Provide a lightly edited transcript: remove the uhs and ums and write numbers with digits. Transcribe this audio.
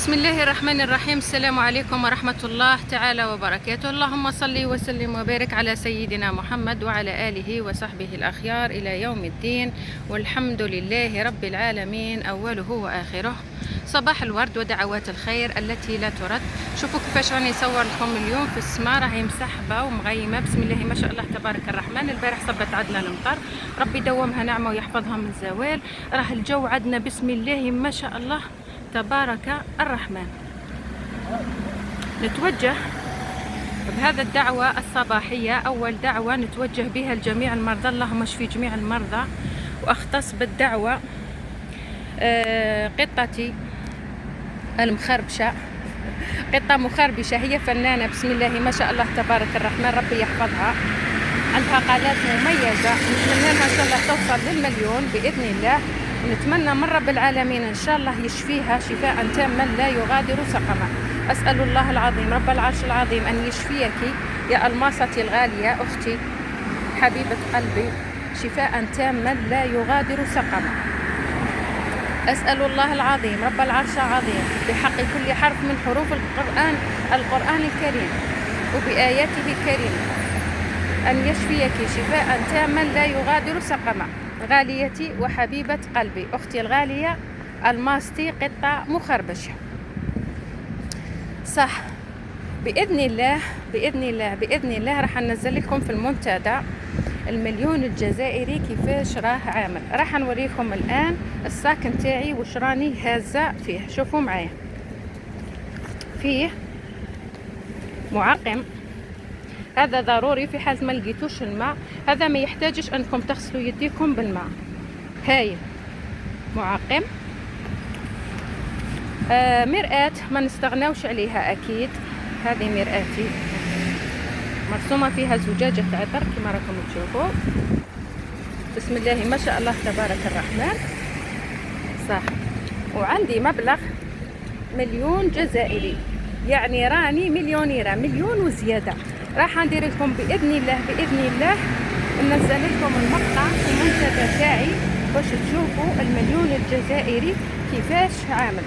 بسم الله الرحمن الرحيم. السلام عليكم ورحمة الله تعالى وبركاته. اللهم صل وسلم وبارك على سيدنا محمد وعلى آله وصحبه الأخيار إلى يوم الدين، والحمد لله رب العالمين أوله وآخره. صباح الورد ودعوات الخير التي لا ترد. شوفوا كيفاش راني نصور لكم اليوم في السماء، راهي مسحبة ومغيمة بسم الله ما شاء الله تبارك الرحمن. البارح صبت عندنا المطر، ربي يدومها نعمة ويحفظها من الزوال. راه الجو عندنا بسم الله ما شاء الله تبارك الرحمن. نتوجه بهذا الدعوة الصباحية، أول دعوة نتوجه بها لجميع المرضى، اللهم اشفي جميع المرضى. وأختص بالدعوة قطتي المخربشة، قطة مخربشة هي فنانة بسم الله ما شاء الله تبارك الرحمن، ربي يحفظها. عندها قالات مميزة، نتمنى لها إن شاء الله توصل للمليون بإذن الله. ونتمنى من رب العالمين إن شاء الله يشفيها شفاء تاما لا يغادر سقما. أسأل الله العظيم رب العرش العظيم أن يشفيك يا الماصتي الغالية أختي حبيبة قلبي شفاء تاما لا يغادر سقما. أسأل الله العظيم رب العرش العظيم بحق كل حرف من حروف القرآن الكريم وبآياته الكريمة أن يشفيك شفاء تاما لا يغادر سقما. غاليتي وحبيبة قلبي أختي الغالية الماستي قطة مخربشة. صح بإذن الله بإذن الله بإذن الله راح ننزل لكم في المنتدى المليون الجزائري كيفاش راه عامل. راح نوريكم الآن الساكن تاعي وش راني هازة فيه. شوفوا معايا، فيه معقم، هذا ضروري في حال ما لقيتوش الماء، هذا ما يحتاجش انكم تغسلوا يديكم بالماء. هاي معقم، مرآة ما نستغناوش عليها اكيد، هذه مرآتي مرسومه فيها زجاجه عطر كما راكم تشوفوا بسم الله ما شاء الله تبارك الرحمن. صح، وعندي مبلغ مليون جزائري، يعني راني مليونيره، مليون وزياده. راح ندير لكم باذن الله باذن الله ننزل لكم المقطع في المنتدى تاعي باش تشوفوا المليون الجزائري كيفاش عامل.